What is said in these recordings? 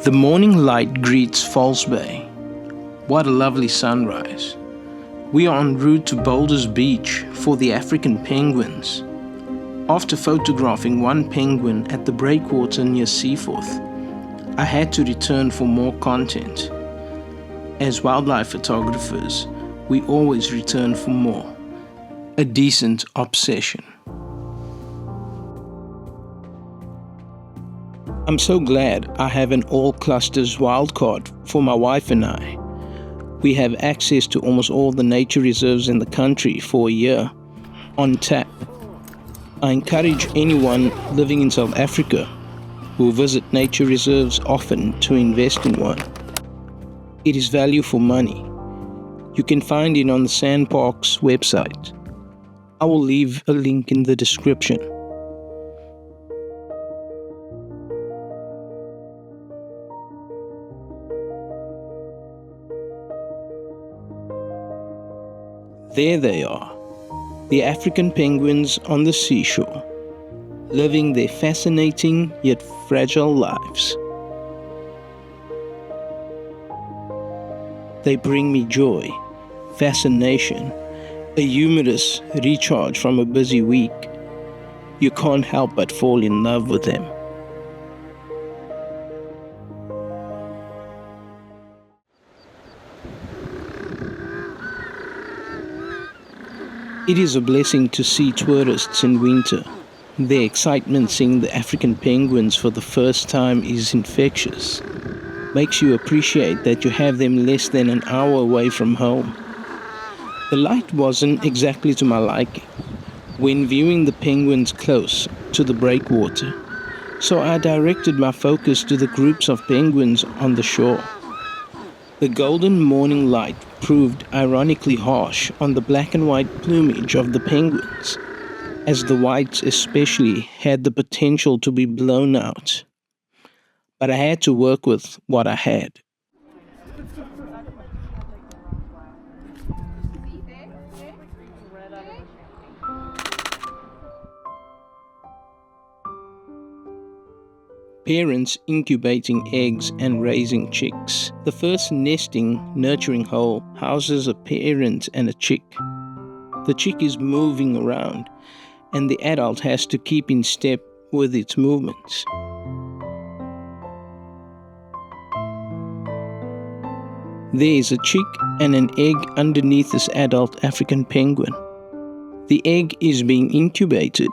The morning light greets False Bay. What a lovely sunrise. We are en route to Boulders Beach for the African penguins. After photographing one penguin at the breakwater near Seaforth, I had to return for more content. As wildlife photographers, we always return for more. A decent obsession. I'm so glad I have an all-clusters wildcard for my wife and I. We have access to almost all the nature reserves in the country for a year, on tap. I encourage anyone living in South Africa who visit nature reserves often to invest in one. It is value for money. You can find it on the Sandparks website. I will leave a link in the description. There they are, the African penguins on the seashore, living their fascinating yet fragile lives. They bring me joy, fascination, a humorous recharge from a busy week. You can't help but fall in love with them. It is a blessing to see tourists in winter. Their excitement seeing the African penguins for the first time is infectious. Makes you appreciate that you have them less than an hour away from home. The light wasn't exactly to my liking when viewing the penguins close to the breakwater, so I directed my focus to the groups of penguins on the shore. The golden morning light proved ironically harsh on the black and white plumage of the penguins, as the whites especially had the potential to be blown out. But I had to work with what I had. Parents incubating eggs and raising chicks. The first nesting, nurturing hole houses a parent and a chick. The chick is moving around, and the adult has to keep in step with its movements. There is a chick and an egg underneath this adult African penguin. The egg is being incubated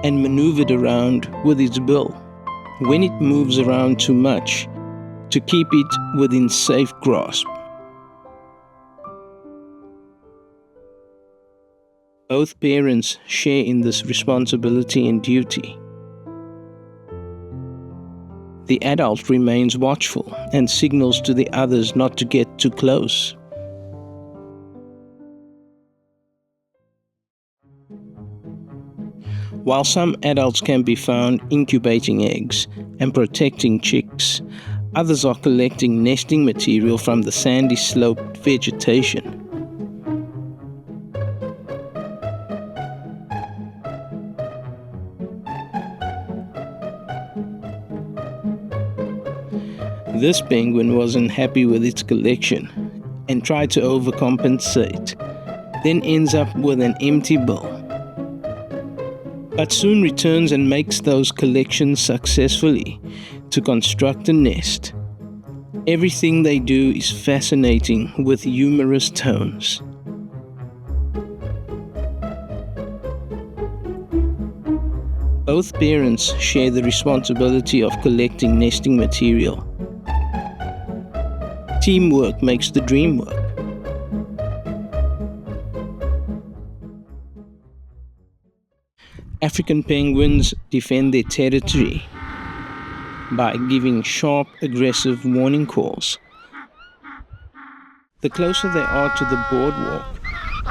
and maneuvered around with its bill. When it moves around too much, to keep it within safe grasp. Both parents share in this responsibility and duty. The adult remains watchful and signals to the others not to get too close. While some adults can be found incubating eggs and protecting chicks, others are collecting nesting material from the sandy sloped vegetation. This penguin wasn't happy with its collection and tried to overcompensate, then ends up with an empty bill. But soon returns and makes those collections successfully to construct a nest. Everything they do is fascinating with humorous tones. Both parents share the responsibility of collecting nesting material. Teamwork makes the dream work. African penguins defend their territory by giving sharp, aggressive warning calls. The closer they are to the boardwalk,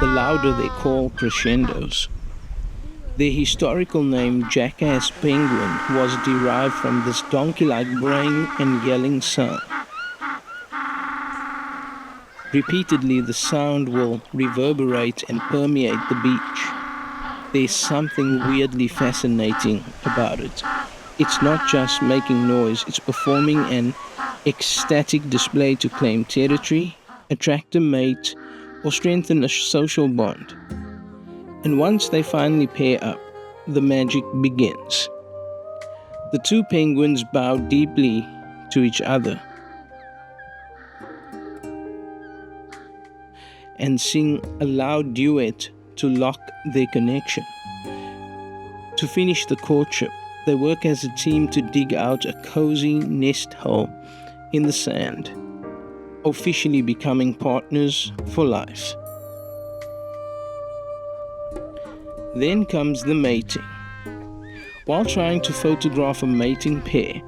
the louder their call crescendos. Their historical name, Jackass penguin, was derived from this donkey-like braying and yelling sound. Repeatedly, the sound will reverberate and permeate the beach. There's something weirdly fascinating about it. It's not just making noise, it's performing an ecstatic display to claim territory, attract a mate, or strengthen a social bond. And once they finally pair up, the magic begins. The two penguins bow deeply to each other and sing a loud duet to lock their connection. To finish the courtship, they work as a team to dig out a cozy nest hole in the sand, officially becoming partners for life. Then comes the mating. While trying to photograph a mating pair,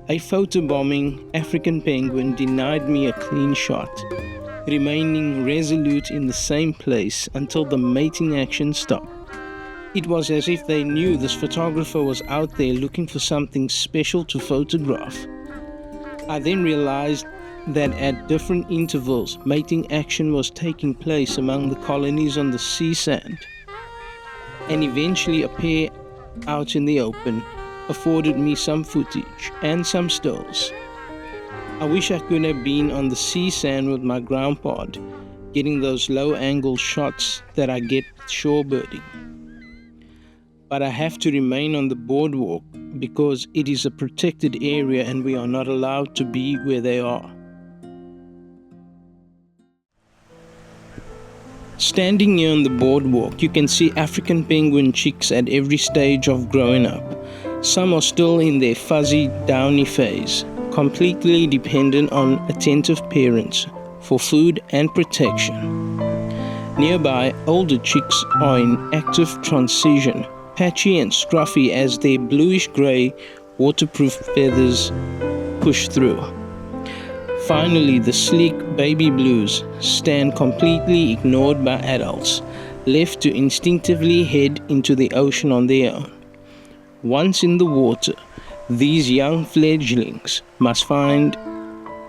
a photobombing African penguin denied me a clean shot, remaining resolute in the same place until the mating action stopped. It was as if they knew this photographer was out there looking for something special to photograph. I then realized that at different intervals, mating action was taking place among the colonies on the sea sand. And eventually a pair out in the open afforded me some footage and some stills. I wish I could have been on the sea sand with my ground pod, getting those low-angle shots that I get with shorebirding. But I have to remain on the boardwalk because it is a protected area and we are not allowed to be where they are. Standing here on the boardwalk, you can see African penguin chicks at every stage of growing up. Some are still in their fuzzy, downy phase, completely dependent on attentive parents for food and protection. Nearby, older chicks are in active transition, patchy and scruffy as their bluish-grey, waterproof feathers push through. Finally, the sleek baby blues stand completely ignored by adults, left to instinctively head into the ocean on their own. Once in the water, these young fledglings must find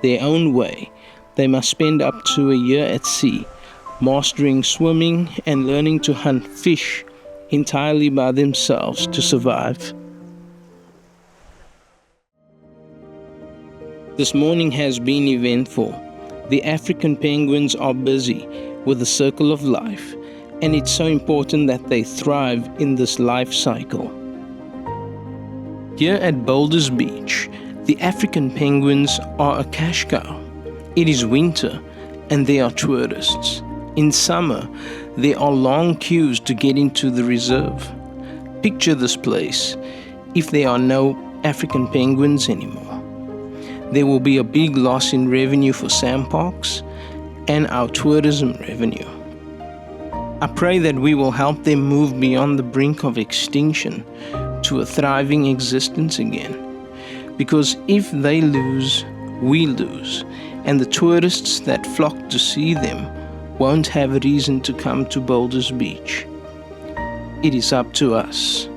their own way. They must spend up to a year at sea, mastering swimming and learning to hunt fish entirely by themselves to survive. This morning has been eventful. The African penguins are busy with the circle of life, and it's so important that they thrive in this life cycle. Here at Boulders Beach, the African penguins are a cash cow. It is winter, and there are tourists. In summer, there are long queues to get into the reserve. Picture this place if there are no African penguins anymore. There will be a big loss in revenue for SAM parks and our tourism revenue. I pray that we will help them move beyond the brink of extinction to a thriving existence again. Because if they lose, we lose, and the tourists that flock to see them won't have a reason to come to Boulders Beach. It is up to us.